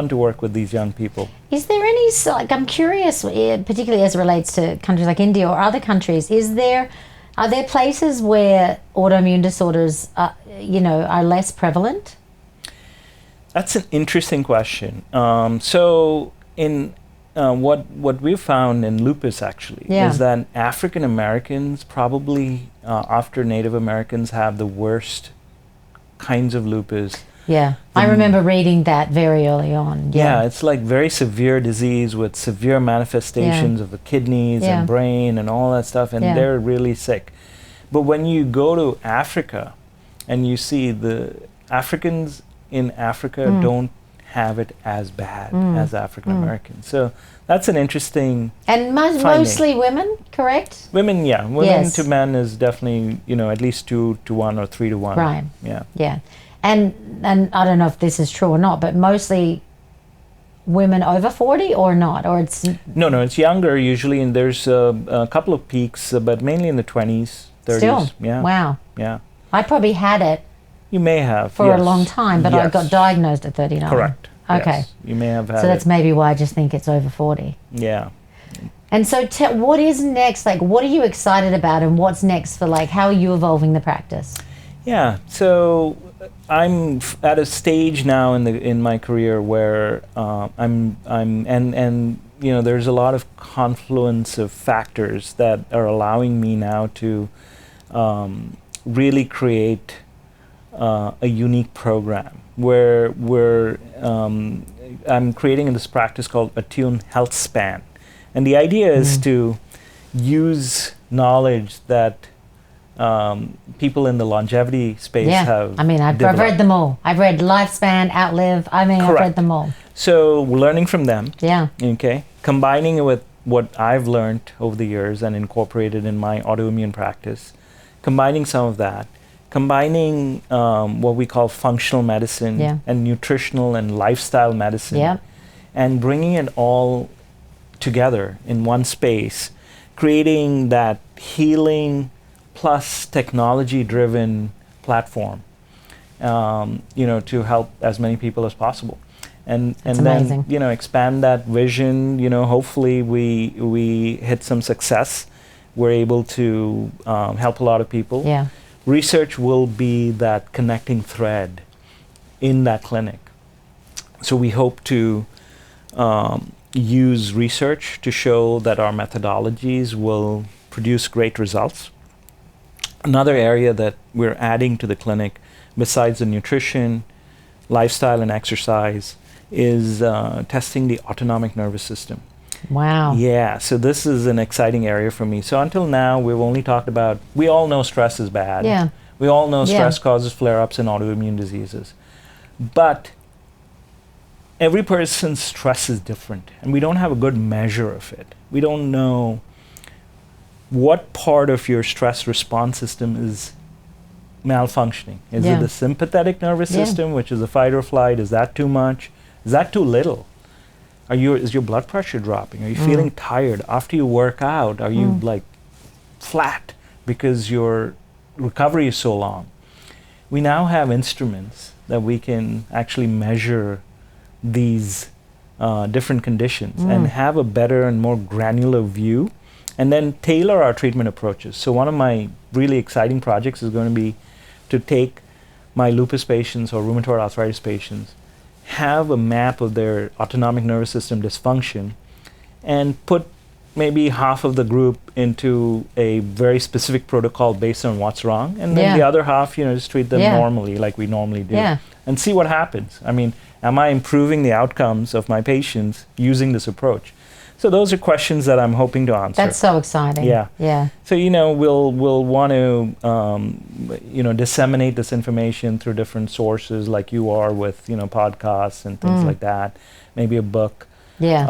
to work with these young people. Is there any, I'm curious, particularly as it relates to countries like India or other countries, are there places where autoimmune disorders are less prevalent? That's an interesting question. So in what we've found in lupus actually is that African Americans probably after Native Americans have the worst kinds of lupus. I remember reading that very early on. It's like very severe disease with severe manifestations of the kidneys and brain and all that stuff, and they're really sick. But when you go to Africa and you see the Africans in Africa don't have it as bad as African Americans. So that's an interesting and mostly women, correct? Women, women to men is definitely at least 2 to 1 or 3 to 1. Right. Yeah. And I don't know if this is true or not, but mostly women over 40 or not, or it's no, it's younger usually, and there's a couple of peaks, but mainly in the 20s, 30s. Still, yeah, wow, yeah. I probably had it. You may have for a long time, but I got diagnosed at 39. Correct. Okay. Yes. You may have had. So that's maybe why I just think it's over 40. Yeah. And so, what is next? Like, what are you excited about, and what's next for how are you evolving the practice? Yeah. So I'm at a stage now in my career where there's a lot of confluence of factors that are allowing me now to really create a unique program where I'm creating this practice called Attune Health Span, and the idea is to use knowledge that people in the longevity space have. I mean, I've read them all. I've read Lifespan, Outlive. I mean, I've read them all. So learning from them. Yeah. Okay. Combining it with what I've learned over the years and incorporated in my autoimmune practice. Combining some of that. Combining what we call functional medicine and nutritional and lifestyle medicine. And bringing it all together in one space. Creating that healing plus technology-driven platform, to help as many people as possible, and amazing. Then expand that vision. Hopefully we hit some success. We're able to help a lot of people. Yeah. Research will be that connecting thread in that clinic. So we hope to use research to show that our methodologies will produce great results. Another area that we're adding to the clinic, besides the nutrition, lifestyle, and exercise, is testing the autonomic nervous system. Wow. Yeah, so this is an exciting area for me. So until now, we've only talked about, we all know stress is bad. Yeah. We all know stress causes flare-ups in autoimmune diseases. But every person's stress is different, and we don't have a good measure of it. We don't know what part of your stress response system is malfunctioning. Is it the sympathetic nervous system, which is the fight or flight? Is that too much? Is that too little? Is your blood pressure dropping? Are you feeling tired? After you work out, are you flat because your recovery is so long? We now have instruments that we can actually measure these different conditions and have a better and more granular view, and then tailor our treatment approaches. So one of my really exciting projects is going to be to take my lupus patients or rheumatoid arthritis patients, have a map of their autonomic nervous system dysfunction, and put maybe half of the group into a very specific protocol based on what's wrong, and then the other half, just treat them normally like we normally do, and see what happens. I mean, am I improving the outcomes of my patients using this approach? So those are questions that I'm hoping to answer. That's so exciting. Yeah. So we'll want to disseminate this information through different sources, like you are with podcasts and things like that. Maybe a book. Yeah.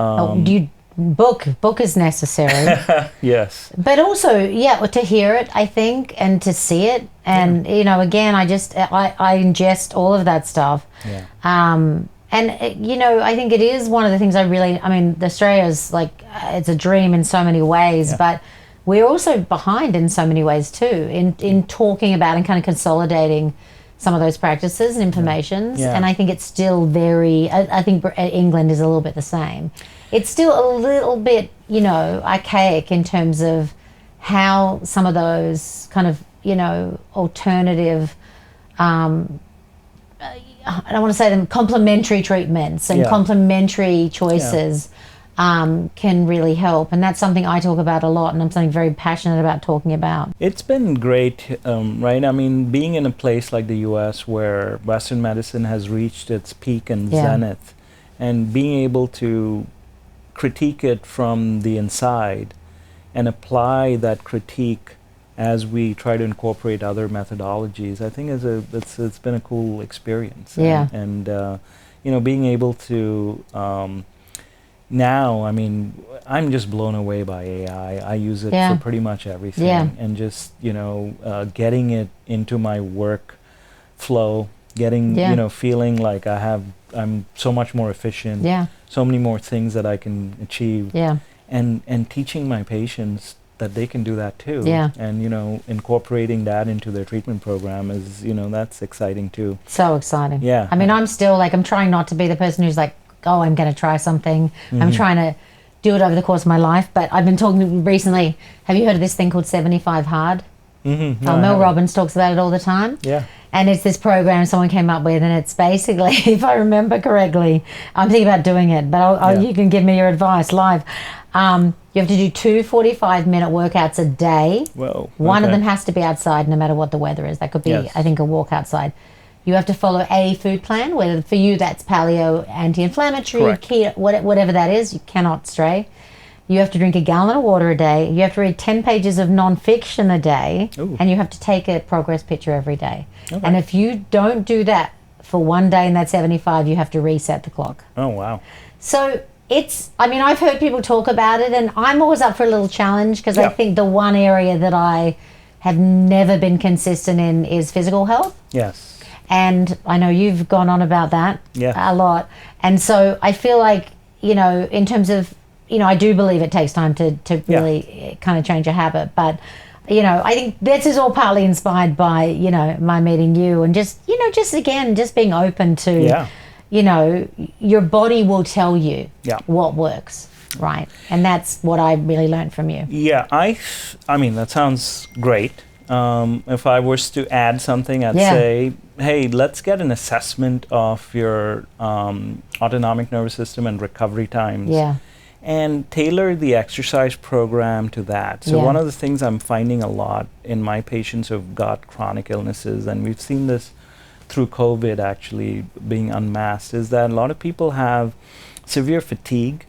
book is necessary. Yes. But also, yeah, to hear it, I think, and to see it, and you know, again, I ingest all of that stuff. Yeah. And you know, I think it is one of the things I mean, Australia's like, it's a dream in so many ways, but we're also behind in so many ways too, in talking about and kind of consolidating some of those practices and informations. And I think it's still very, I think England is a little bit the same. It's still a little bit, you know, archaic in terms of how some of those kind of, you know, alternative, I don't want to say them, complementary treatments and complementary choices can really help. And that's something I talk about a lot, and I'm something very passionate about talking about. It's been great, right? I mean, being in a place like the US where Western medicine has reached its peak and zenith, and being able to critique it from the inside and apply that critique as we try to incorporate other methodologies, I think it's been a cool experience. Yeah. And you know, being able to now, I mean, I'm just blown away by AI. I use it for pretty much everything, and just, you know, getting it into my work flow, getting, you know, feeling like I'm so much more efficient, so many more things that I can achieve, and teaching my patients that they can do that too, and, you know, incorporating that into their treatment program is, you know, that's exciting too. So exciting. Yeah. I mean, I'm still like, I'm trying not to be the person who's like, oh, I'm going to try something. I'm trying to do it over the course of my life. But I've been talking recently, have you heard of this thing called 75 Hard? No, Mel Robbins talks about it all the time. Yeah. And it's this program someone came up with, and it's basically, if I remember correctly, I'm thinking about doing it, but you can give me your advice live. You have to do 2 45-minute workouts a day. Whoa. One of them has to be outside no matter what the weather is. That could be, I think, a walk outside. You have to follow a food plan, whether for you that's paleo, anti-inflammatory, keto, whatever that is. You cannot stray. You have to drink a gallon of water a day. You have to read 10 pages of nonfiction a day. Ooh. And you have to take a progress picture every day. Okay. And if you don't do that for one day in that 75, you have to reset the clock. Oh, wow. So it's, I mean, I've heard people talk about it, and I'm always up for a little challenge, because I think the one area that I have never been consistent in is physical health. Yes. And I know you've gone on about that a lot. And so I feel like, you know, in terms of, you know, I do believe it takes time to really kind of change a habit. But, you know, I think this is all partly inspired by, you know, my meeting you, and just, you know, just again, just being open to, you know, your body will tell you what works, right? And that's what I really learned from you. Yeah, I mean, that sounds great. If I was to add something, I'd say, hey, let's get an assessment of your autonomic nervous system and recovery times. And tailor the exercise program to that. So one of the things I'm finding a lot in my patients who've got chronic illnesses, and we've seen this through COVID actually being unmasked, is that a lot of people have severe fatigue.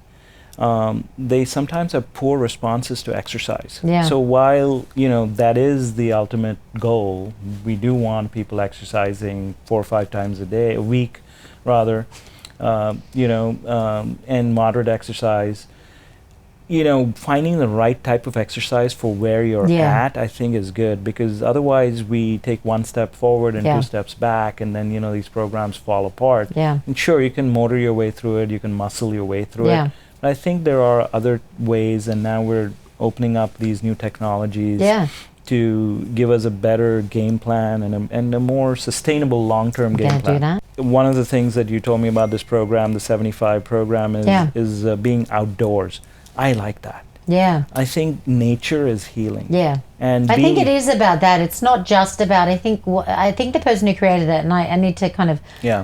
They sometimes have poor responses to exercise. So while, you know, that is the ultimate goal, we do want people exercising 4 or 5 times a week rather, you know, and moderate exercise. You know, finding the right type of exercise for where you're at, I think, is good, because otherwise we take 1 step forward and 2 steps back, and then, you know, these programs fall apart. And sure, you can motor your way through it, you can muscle your way through it. But I think there are other ways, and now we're opening up these new technologies to give us a better game plan and a more sustainable long-term game plan. Do that. One of the things that you told me about this program, the 75 program, is being outdoors. I like that. I think nature is healing. And I think it is about that. It's not just about, I think the person who created it, and I need to kind of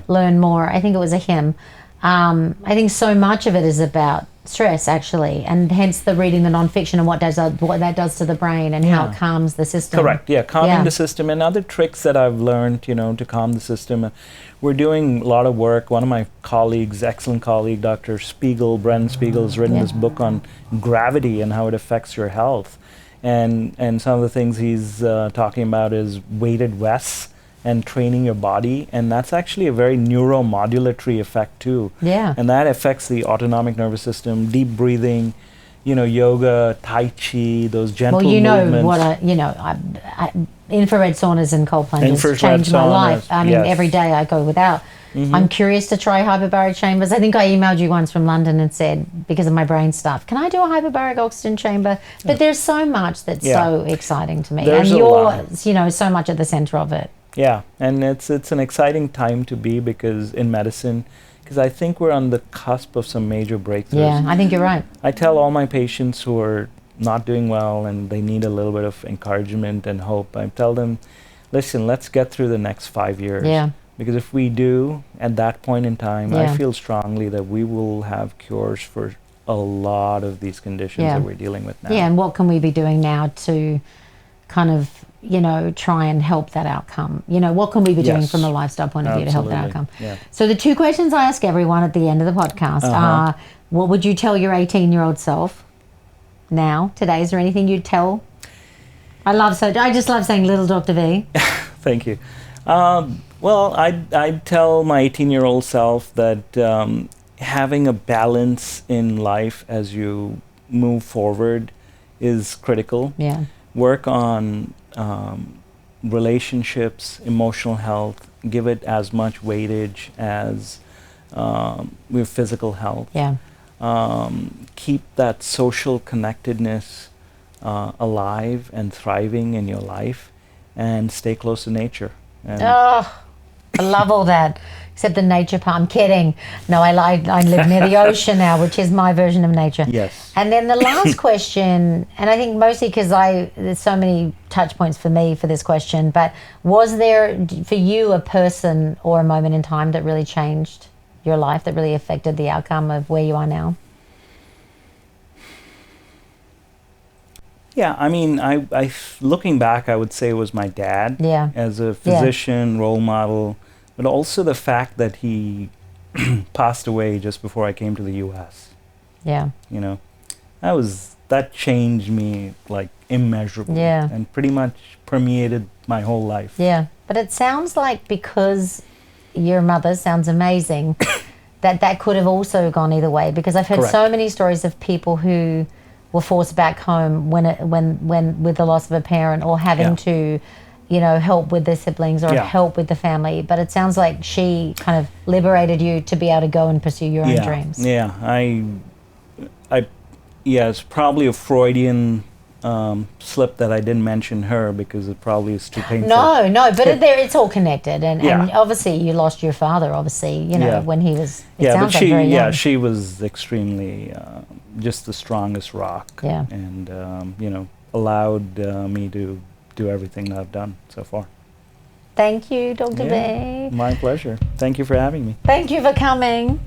learn more. I think it was a him. I think so much of it is about stress, actually, and hence the reading the nonfiction and what that does to the brain and how it calms the system. Correct. Calming the system, and other tricks that I've learned, you know, to calm the system. We're doing a lot of work. One of my colleagues, excellent colleague, Dr. Brennan Spiegel, has written this book on gravity and how it affects your health. And some of the things he's talking about is weighted vests and training your body, and that's actually a very neuromodulatory effect too. Yeah. And that affects the autonomic nervous system, deep breathing, yoga, tai chi, those gentle movements. Infrared saunas and cold plunges changed my life. I mean, every day I go without. I'm curious to try hyperbaric chambers. I think I emailed you once from London and said, because of my brain stuff, can I do a hyperbaric oxygen chamber? But there's so much that's so exciting to me. There's and you're, so much at the center of it. Yeah, and it's an exciting time to be in medicine, because I think we're on the cusp of some major breakthroughs. Yeah, I think you're right. I tell all my patients who are not doing well and they need a little bit of encouragement and hope, I tell them, listen, let's get through the next 5 years. Yeah. Because if we do, at that point in time, Yeah. I feel strongly that we will have cures for a lot of these conditions that we're dealing with now. Yeah, and what can we be doing now to kind of, try and help that outcome? What can we be doing from a lifestyle point of view to help that outcome? Yeah. So the 2 questions I ask everyone at the end of the podcast are, what would you tell your 18-year-old self now, today? Is there anything you'd tell? I just love saying little Dr. V. Thank you. Well, I'd tell my 18-year-old self that having a balance in life as you move forward is critical. Yeah. Work on relationships, emotional health, give it as much weightage as your physical health. Yeah. Keep that social connectedness alive and thriving in your life, and stay close to nature. And I love all that, except the nature part. I'm kidding. No, I live near the ocean now, which is my version of nature. Yes. And then the last question, and I think mostly because there's so many touch points for me for this question, but was there for you a person or a moment in time that really changed your life, that really affected the outcome of where you are now? Yeah, I mean, I looking back, I would say it was my dad. Yeah. As a physician, role model, but also the fact that he passed away just before I came to the U.S. Yeah. That changed me like immeasurably. Yeah. And pretty much permeated my whole life. Yeah, but it sounds like, because your mother sounds amazing, that could have also gone either way, because I've heard so many stories of people who were forced back home when with the loss of a parent, or having to, help with their siblings or help with the family. But it sounds like she kind of liberated you to be able to go and pursue your own dreams. Yeah, it's probably a Freudian slip that I didn't mention her, because it probably is too painful. No, but it's all connected, and obviously you lost your father. Obviously, when he was. She was extremely just the strongest rock. Yeah, and allowed me to do everything that I've done so far. Thank you, Dr. B. My pleasure. Thank you for having me. Thank you for coming.